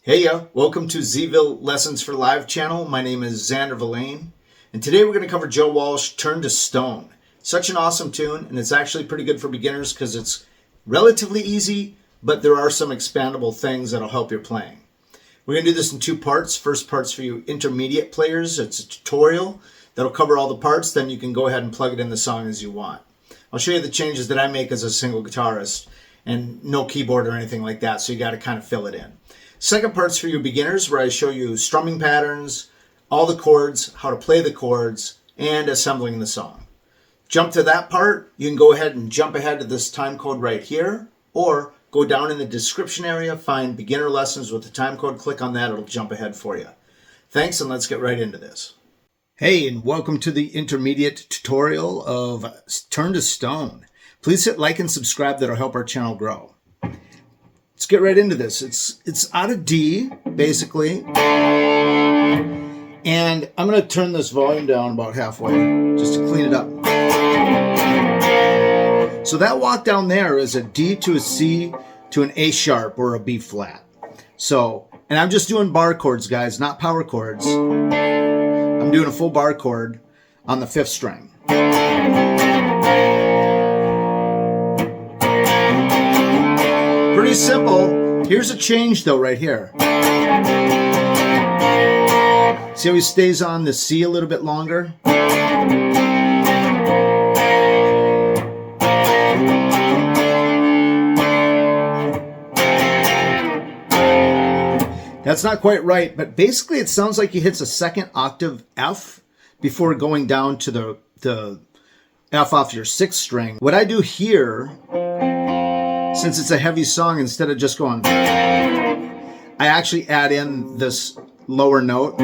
Hey welcome to Zville Lessons for Live channel. My name is Xander Villain, and today we're going to cover Joe Walsh, Turn to Stone. Such an awesome tune, and it's actually pretty good for beginners because it's relatively easy, but there are some expandable things that'll help your playing. We're going to do this in two parts. First part's for you intermediate players. It's a tutorial that'll cover all the parts, then you can go ahead and plug it in the song as you want. I'll show you the changes that I make as a single guitarist, and no keyboard or anything like that, so you got to kind of fill it in. Second part's for you beginners, where I show you strumming patterns, all the chords, how to play the chords, and assembling the song. Jump to that part, you can go ahead and jump ahead to this time code right here, or go down in the description area, find beginner lessons with the time code, click on that, it'll jump ahead for you. Thanks, and let's get right into this. Hey, and welcome to the intermediate tutorial of Turn to Stone. Please hit like and subscribe, that'll help our channel grow. Let's get right into this. It's out of D, basically. And I'm going to turn this volume down about halfway, just to clean it up. So that walk down there is a D to a C to an A sharp or a B flat. So, and I'm just doing bar chords, guys, not power chords. I'm doing a full bar chord on the 5th string. Pretty simple. Here's a change though right here. See how he stays on the C a little bit longer? That's not quite right, but basically it sounds like he hits a second octave F before going down to the F off your 6th string. What I do here, since it's a heavy song, instead of just going, I actually add in this lower note,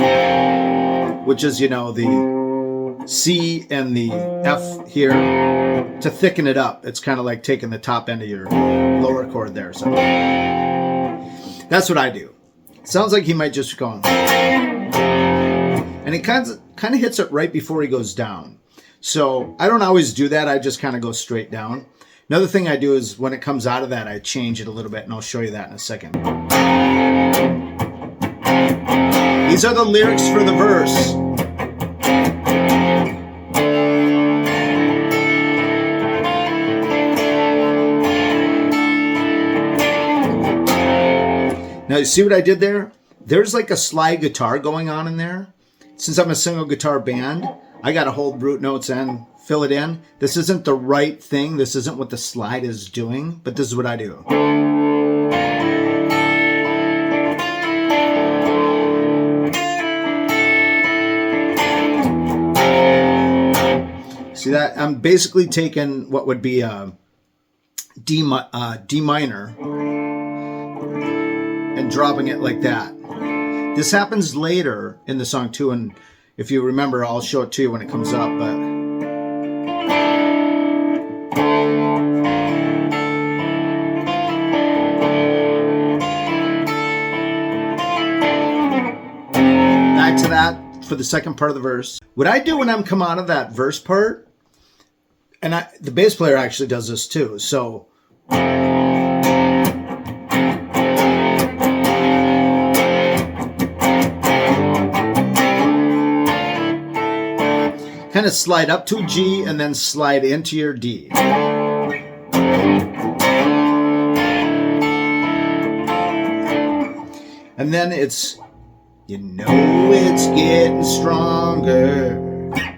which is, you know, the C and the F here, to thicken it up. It's kind of like taking the top end of your lower chord there. So that's what I do. Sounds like he might just go on. And it kind of hits it right before he goes down. So I don't always do that. I just kind of go straight down. Another thing I do is when it comes out of that, I change it a little bit, and I'll show you that in a second. These are the lyrics for the verse. Now, you see what I did there? There's like a slide guitar going on in there. Since I'm a single guitar band, I got to hold root notes and fill it in. This isn't the right thing. This isn't what the slide is doing, but this is what I do. See that? I'm basically taking what would be a D minor and dropping it like that. This happens later in the song too, and if you remember, I'll show it to you when it comes up, but back to that for the second part of the verse. What I do when I'm come out of that verse part, and the bass player actually does this too, so kind of slide up to a G and then slide into your D. And then it's, you know it's getting stronger,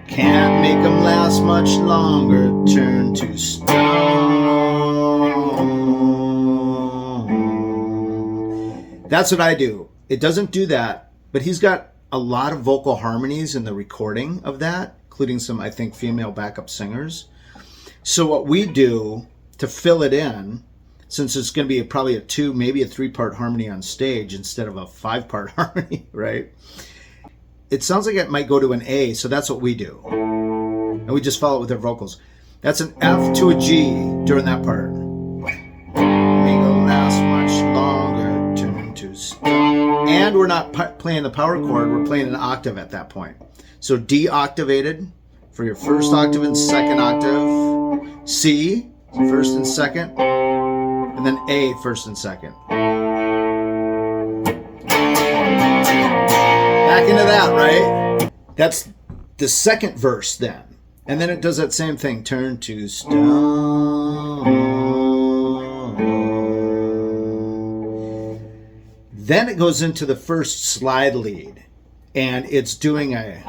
can't make them last much longer, turn to stone. That's what I do. It doesn't do that, but he's got a lot of vocal harmonies in the recording of that, including some, I think, female backup singers. So what we do to fill it in, since it's going to be probably a 2, maybe a 3-part harmony on stage instead of a 5-part harmony, right? It sounds like it might go to an A, so that's what we do. And we just follow it with our vocals. That's an F to a G during that part. Make it last much longer, turn to stone. And we're not playing the power chord, we're playing an octave at that point. So D octavated for your first octave and second octave, C, first and second, and then A, first and second. Back into that, right? That's the second verse then. And then it does that same thing. Turn to stone. Then it goes into the first slide lead. And it's doing a...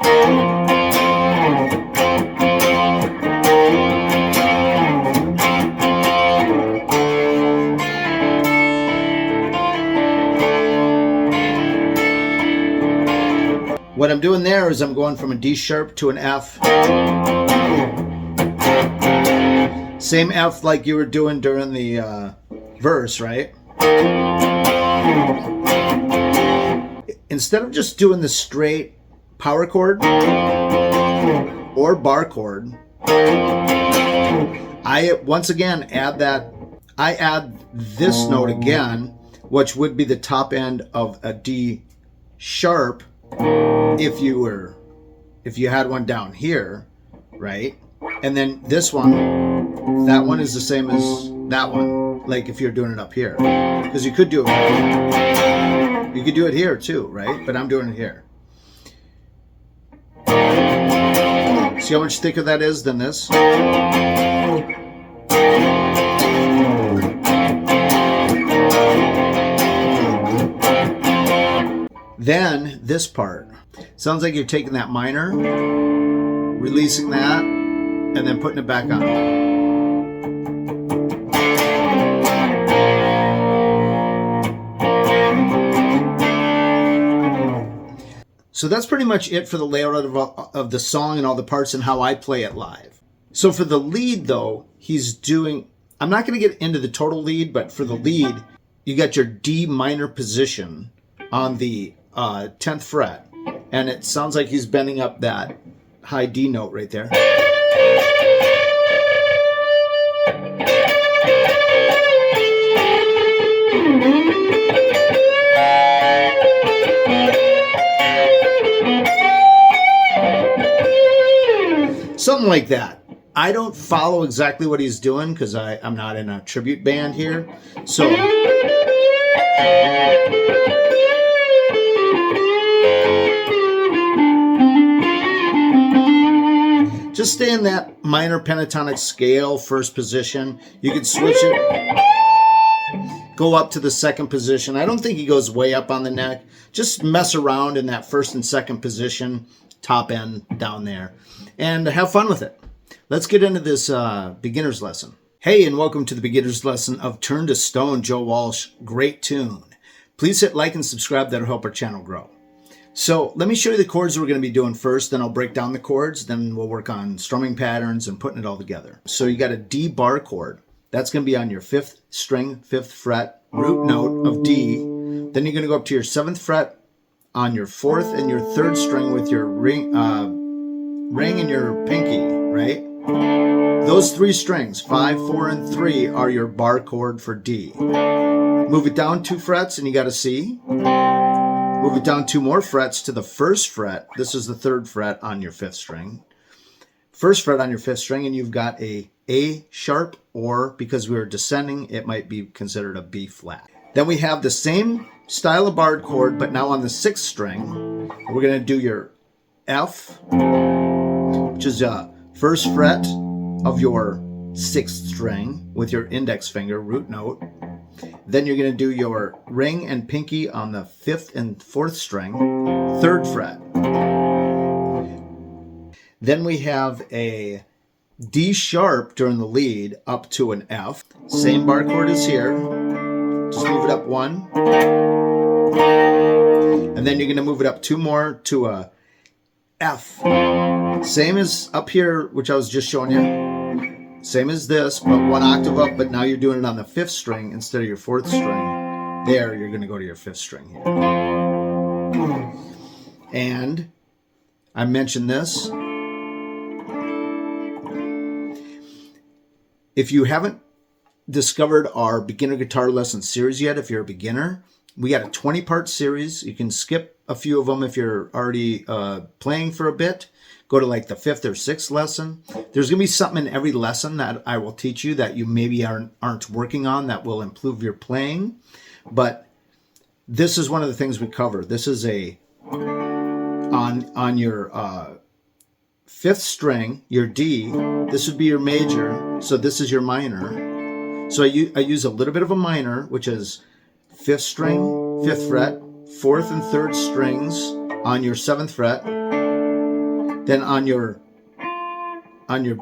What I'm doing there is I'm going from a D sharp to an F. Same F like you were doing during the verse, right? Instead of just doing the straight power chord or bar chord, I once again add that. I add this note again, which would be the top end of a D sharp. If you had one down here, right? And then this one, that one is the same as that one, like if you're doing it up here. Because you could do it. You could do it here too, right? But I'm doing it here. See how much thicker that is than this? Then this part. Sounds like you're taking that minor, releasing that, and then putting it back on. So that's pretty much it for the layout of the song and all the parts and how I play it live. So for the lead though, he's doing, I'm not going to get into the total lead, but for the lead, you got your D minor position on the 10th fret. And it sounds like he's bending up that high D note right there. Something like that. I don't follow exactly what he's doing because I'm not in a tribute band here. So... just stay in that minor pentatonic scale, first position. You can switch it, go up to the second position. I don't think he goes way up on the neck. Just mess around in that first and second position, top end down there, and have fun with it. Let's get into this beginner's lesson. Hey, and welcome to the beginner's lesson of Turn to Stone, Joe Walsh. Great tune. Please hit like and subscribe. That'll help our channel grow. So let me show you the chords we're going to be doing first, then I'll break down the chords, then we'll work on strumming patterns and putting it all together. So you got a D bar chord. That's going to be on your 5th string, 5th fret, root note of D. Then you're going to go up to your 7th fret on your 4th and your 3rd string with your ring and your pinky, right? Those 3 strings, 5, 4, and 3, are your bar chord for D. Move it down 2 frets and you got a C. Move it down 2 more frets to the 1st fret. This is the 3rd fret on your 5th string. 1st fret on your 5th string, and you've got a sharp, or because we were descending, it might be considered a B flat. Then we have the same style of barred chord, but now on the 6th string. We're going to do your F, which is 1st fret of your 6th string with your index finger, root note. Then you're going to do your ring and pinky on the 5th and 4th string, 3rd fret. Then we have a D sharp during the lead up to an F. Same bar chord as here. Just move it up 1. And then you're going to move it up 2 more to a F. Same as up here, which I was just showing you. Same as this, but 1 octave up, but now you're doing it on the 5th string instead of your 4th string. There, you're going to go to your 5th string here. And I mentioned this. If you haven't discovered our beginner guitar lesson series yet, if you're a beginner, we got a 20-part series. You can skip a few of them if you're already playing for a bit. Go to like the 5th or 6th lesson. There's going to be something in every lesson that I will teach you that you maybe aren't working on that will improve your playing. But this is one of the things we cover. This is a on your 5th string, your D, this would be your major, so this is your minor. So I use a little bit of a minor, which is 5th string, 5th fret, 4th and 3rd strings on your 7th fret. Then on your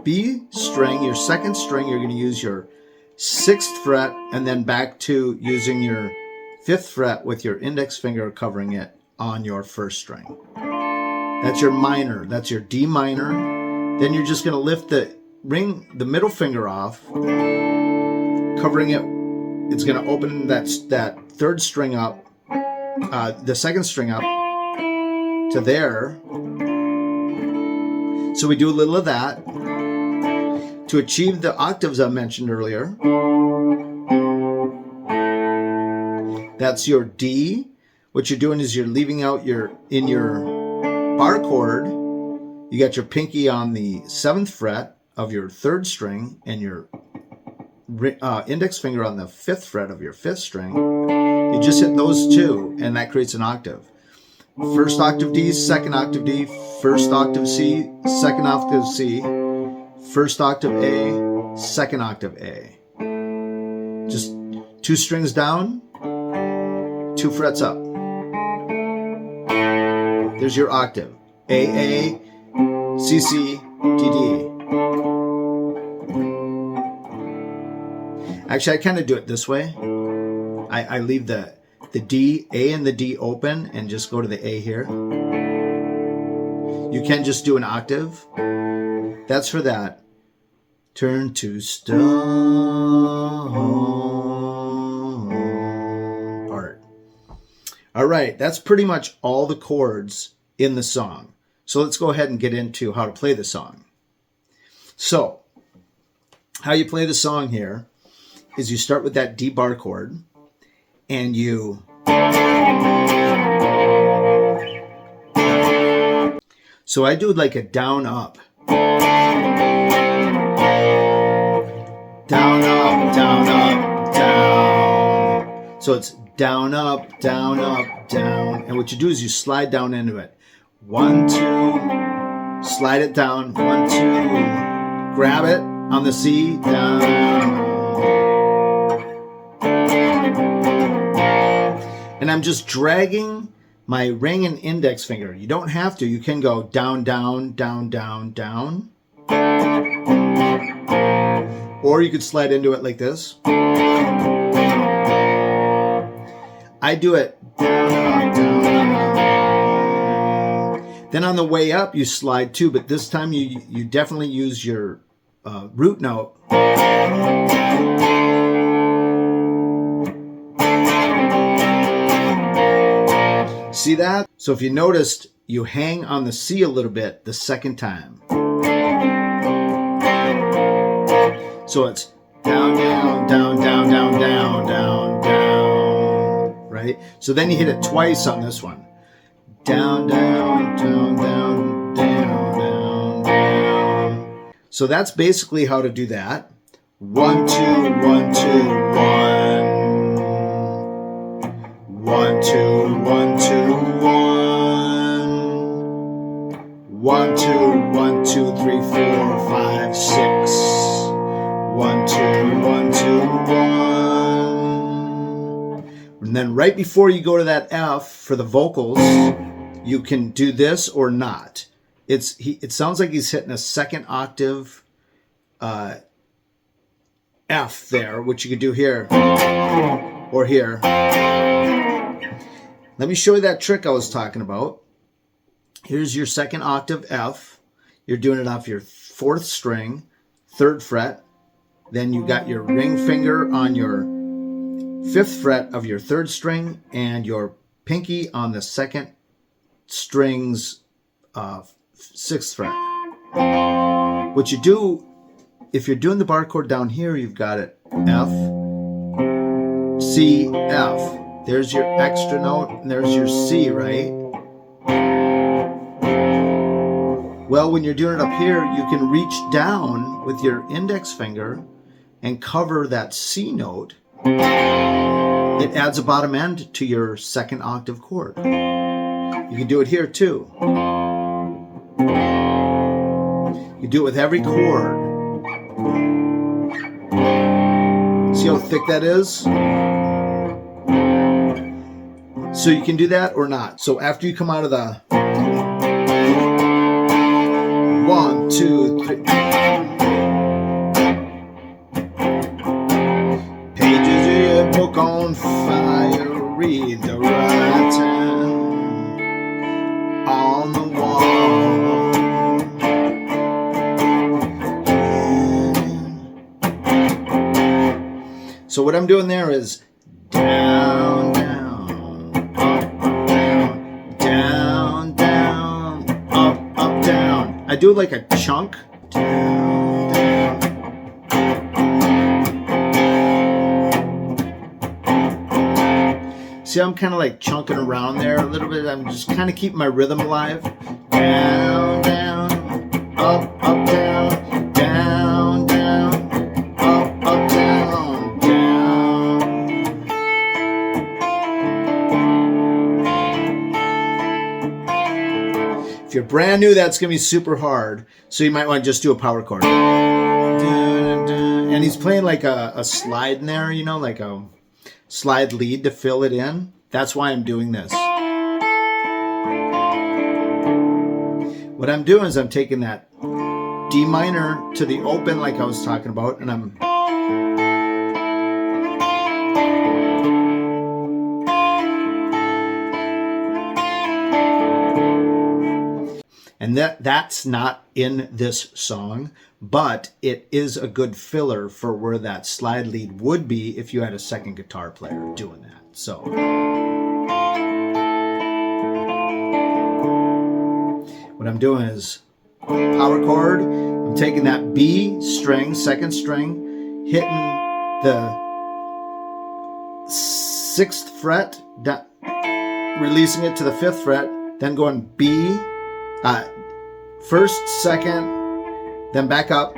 B string, your 2nd string, you're going to use your 6th fret, and then back to using your 5th fret with your index finger covering it on your 1st string. That's your minor. That's your D minor. Then you're just going to lift the middle finger off, covering it. It's going to open that 3rd string up, the 2nd string up to there. So we do a little of that to achieve the octaves I mentioned earlier. That's your D. What you're doing is you're leaving out in your bar chord, you got your pinky on the 7th fret of your 3rd string and your index finger on the 5th fret of your 5th string. You just hit those two, and that creates an octave. 1st octave D, 2nd octave D, 1st octave C, 2nd octave C, 1st octave A, 2nd octave A. Just 2 strings down, 2 frets up. There's your octave. A, C, C, D, D. Actually, I kind of do it this way. I leave the D, A and the D open and just go to the A here. You can just do an octave. That's for that. Turn to stone part. All right, that's pretty much all the chords in the song. So let's go ahead and get into how to play the song. So, how you play the song here is you start with that D bar chord and you so I do like a down up. Down up, down up, down. So it's down up, down up, down. And what you do is you slide down into it. 1, 2, slide it down. 1, 2, grab it on the C, down. And I'm just dragging my ring and index finger. You don't have to. You can go down, down, down, down, down. Or you could slide into it like this. I do it down, down, down. Then on the way up, you slide too, but this time you definitely use your root note. See that? So if you noticed, you hang on the C a little bit the second time. So it's down, down, down, down, down, down, down, down, right? So then you hit it twice on this one. Down, down, down, down, down, down, down. So that's basically how to do that. 1, 2, 1, 2, 1. 1, 2, 1, 2, 1. 1, 2, 1, 2, 3, 4, 5, 6. 1, 2, 1, 2, 1. And then right before you go to that F for the vocals, you can do this or not. It sounds like he's hitting a second octave F there, which you could do here or here. Let me show you that trick I was talking about. Here's your second octave F. You're doing it off your 4th string, 3rd fret. Then you got your ring finger on your 5th fret of your 3rd string and your pinky on the 2nd string's 6th fret. What you do, if you're doing the bar chord down here, you've got it F, C, F. There's your extra note, and there's your C, right? Well, when you're doing it up here, you can reach down with your index finger and cover that C note. It adds a bottom end to your second octave chord. You can do it here too. You do it with every chord. See how thick that is? So you can do that or not. So after you come out of the 1, 2, 3. Pages of your book on fire, read the writing on the wall. So what I'm doing there is down, down, up, down, down, up, down. I do it like a chunk. Down, down. See, I'm kind of like chunking around there a little bit. I'm just kind of keeping my rhythm alive. Down, down, up, down, down, down, up, down, down. If you're brand new, that's going to be super hard. So you might want to just do a power chord. And he's playing like a slide in there, you know, like a slide lead to fill it in. That's why I'm doing this. What I'm doing is I'm taking that D minor to the open like I was talking about, and that's not in this song, but it is a good filler for where that slide lead would be if you had a second guitar player doing that. So what I'm doing is power chord. I'm taking that B string, second string, hitting the 6th fret, releasing it to the 5th fret, then going B, first, second, then back up.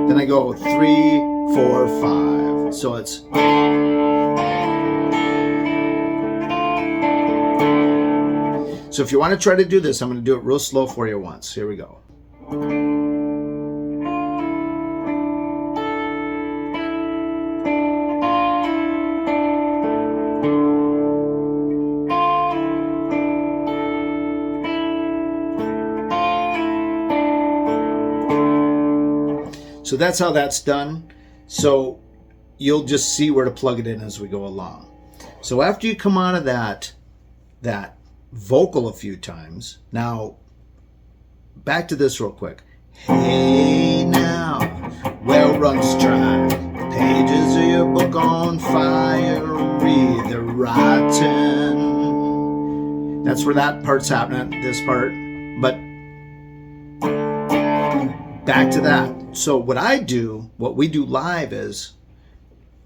Then I go 3, 4, 5. So it's. So if you want to try to do this, I'm going to do it real slow for you once. Here we go. So that's how that's done. So you'll just see where to plug it in as we go along. So after you come out of that vocal a few times, now back to this real quick. Hey now, well runs dry, pages of your book on fire, read the writing. That's where that part's happening, this part. But back to that. So what we do live is,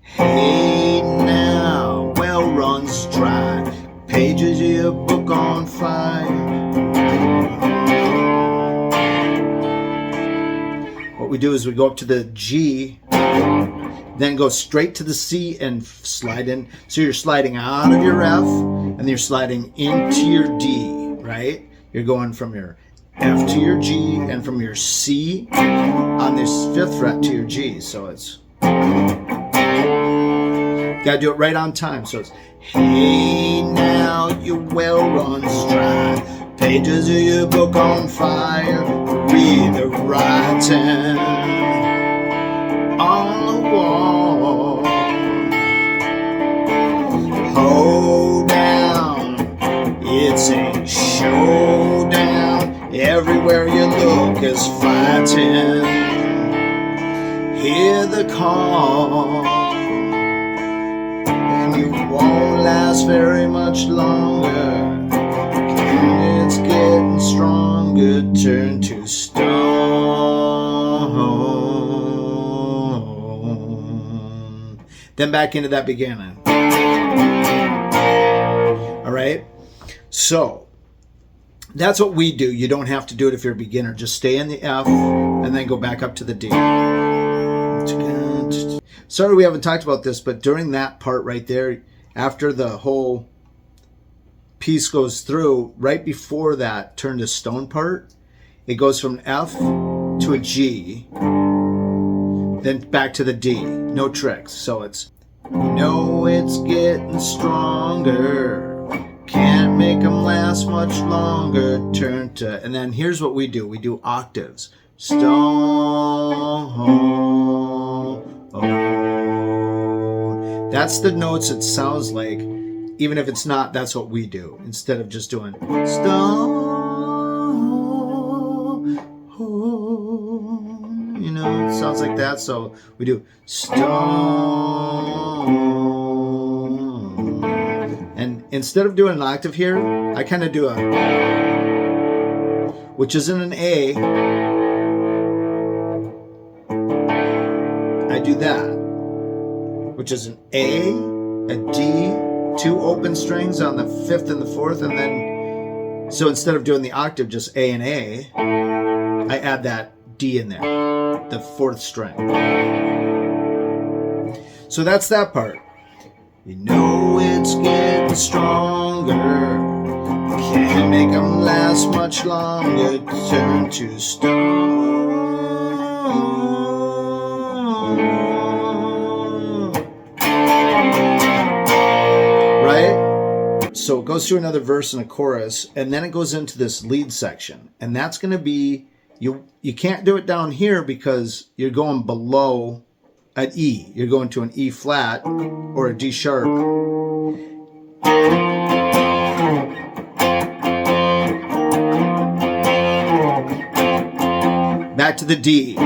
hey now, well runs dry, pages of your book on fire. What we do is we go up to the G, then go straight to the C and slide in. So you're sliding out of your F, and then you're sliding into your D, right? You're going from your F to your G, and from your C on this 5th fret to your G. So it's, gotta do it right on time. So it's, hey now, your well runs dry, pages of your book on fire, read the writing on the wall. Hold down, it's a showdown. Everywhere you look is fighting. Hear the call, and you won't last very much longer. It's getting stronger, turn to stone. Then back into that beginning. All right, so that's what we do. You don't have to do it if you're a beginner. Just stay in the F and then go back up to the D. Sorry we haven't talked about this, but during that part right there, after the whole piece goes through, right before that turn to stone part, it goes from F to a G, then back to the D. No tricks. So it's, it's getting stronger. Can't make them last much longer. Turn to, and then here's what we do. We do octaves. Stone. That's the notes it sounds like. Even if it's not, that's what we do. Instead of just doing stone. It sounds like that. So we do stone. And instead of doing an octave here, I kind of do a, which isn't an A. I do that, which is an A, a D, 2 open strings on the 5th and the 4th, and then, so instead of doing the octave, just A and A, I add that D in there, the 4th string. So that's that part. It's getting stronger. Can't make them last much longer. Turn to stone. Right? So it goes through another verse and a chorus, and then it goes into this lead section. And that's going to be, you can't do it down here because you're going below an E. You're going to an E flat or a D sharp. Back to the D.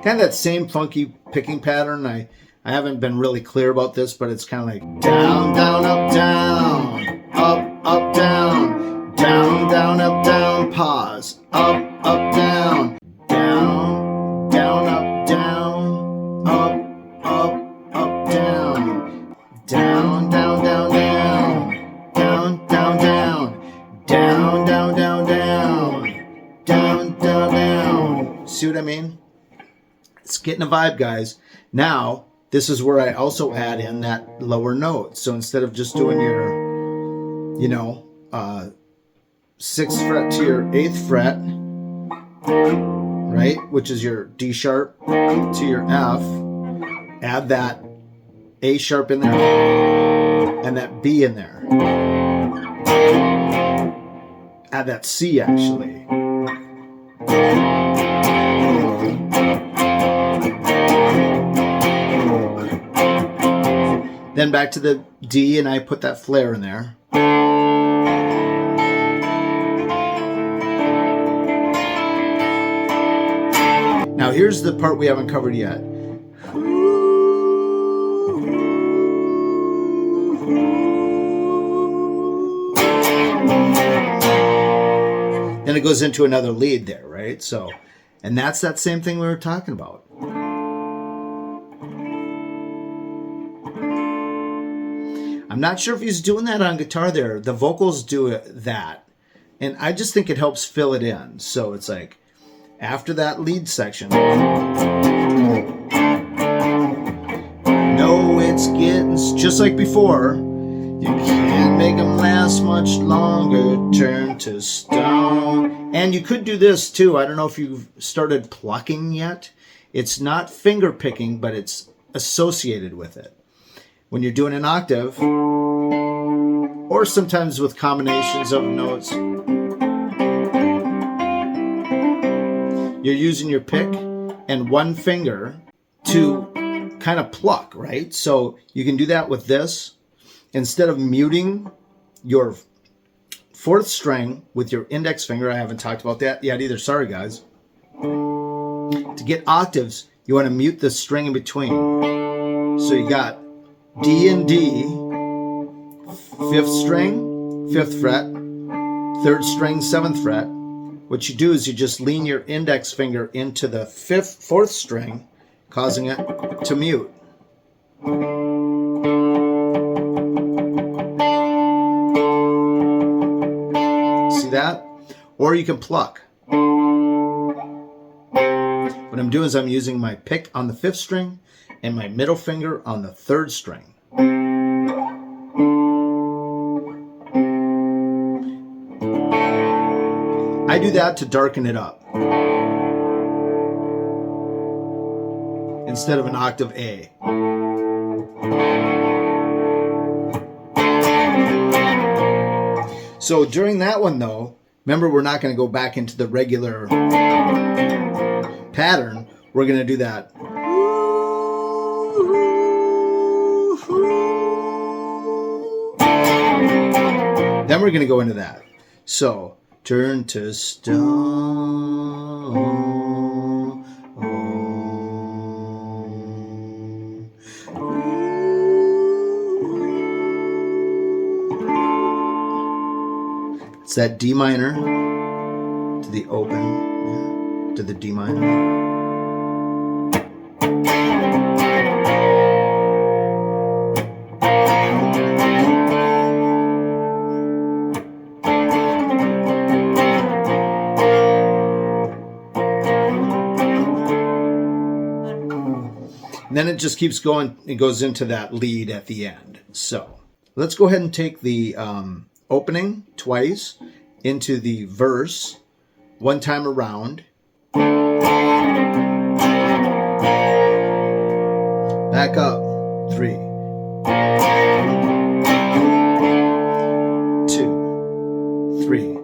Kind of that same funky picking pattern. I haven't been really clear about this, but it's kind of like down, down, up, down, up, down, down, down, up, down, pause, up, down, down, down, up, down, up, down, down, down, down, down, down, down, down, down, down, down, down, down, down. See what I mean? It's getting a vibe, guys. Now, this is where I also add in that lower note. So instead of just doing your, 6th fret to your 8th fret, right, which is your D sharp to your F, add that A sharp in there and that B in there. Add that C actually. Then back to the D, and I put that flare in there. Now here's the part we haven't covered yet. Then it goes into another lead there, right? So, and that's that same thing we were talking about. I'm not sure if he's doing that on guitar there. The vocals do that. And I just think it helps fill it in. So it's like, after that lead section, it's getting, just like before, you can't make them last much longer, turn to stone. And you could do this too. I don't know if you've started plucking yet. It's not finger picking, but it's associated with it. When you're doing an octave, or sometimes with combinations of notes, you're using your pick and one finger to kind of pluck, right? So you can do that with this. Instead of muting your 4th string with your index finger, I haven't talked about that yet either, sorry guys. To get octaves, you want to mute the string in between. So you got D and D, 5th string, 5th fret, 3rd string, 7th fret. What you do is you just lean your index finger into the 4th string, causing it to mute. See that? Or you can pluck. What I'm doing is I'm using my pick on the 5th string and my middle finger on the 3rd string. I do that to darken it up. Instead of an octave A. So during that one though, remember we're not going to go back into the regular pattern. We're going to do that. Then we're going to go into that. So, turn to stone. It's that D minor to the open, to the D minor. And then it just keeps going, it goes into that lead at the end. So let's go ahead and take the opening twice into the verse, one time around. Back up, 3, 2, 3.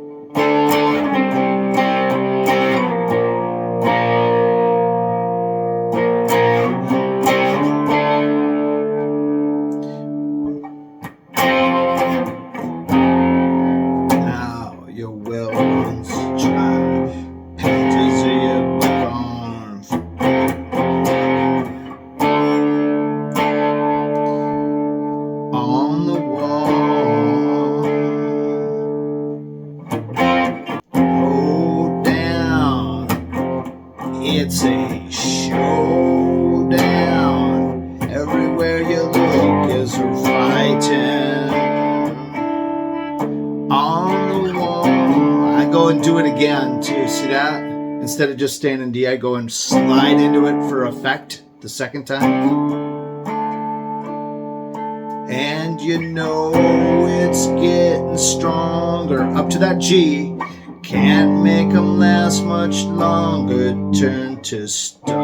It's a showdown. Everywhere you look is her fighting on the wall. I go and do it again too. See that? Instead of just staying in D, I go and slide into it for effect the second time. And you know it's getting stronger. Up to that G. Can't make them last much longer. Turn to stone.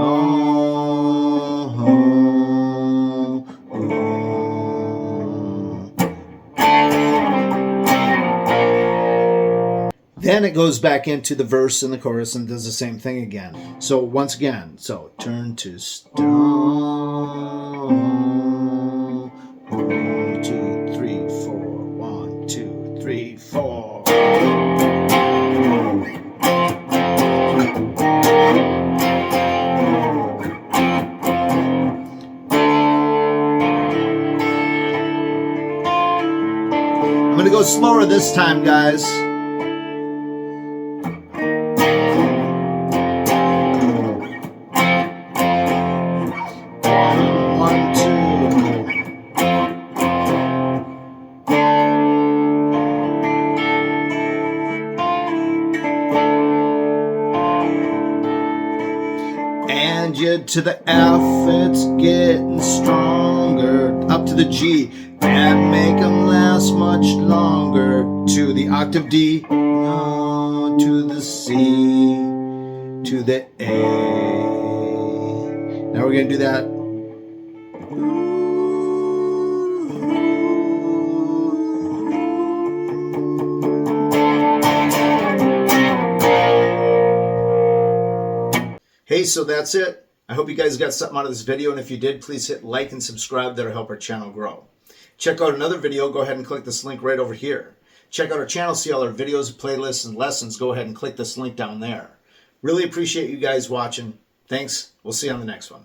Then it goes back into the verse and the chorus and does the same thing again. So once again, so turn to stone. 1, 2, 3, 4. 1, 2, 3, 4. I'm going to go slower this time, guys. And you to the F, it's getting stronger. Up to the G, can't make them last much longer. To the octave D, to the C, to the A. Now we're going to do that. Hey, so that's it. I hope you guys got something out of this video, and if you did, please hit like and subscribe. That'll help our channel grow. Check out another video. Go ahead and click this link right over here. Check out our channel, see all our videos, playlists, and lessons. Go ahead and click this link down there. Really appreciate you guys watching. Thanks. We'll see you on the next one.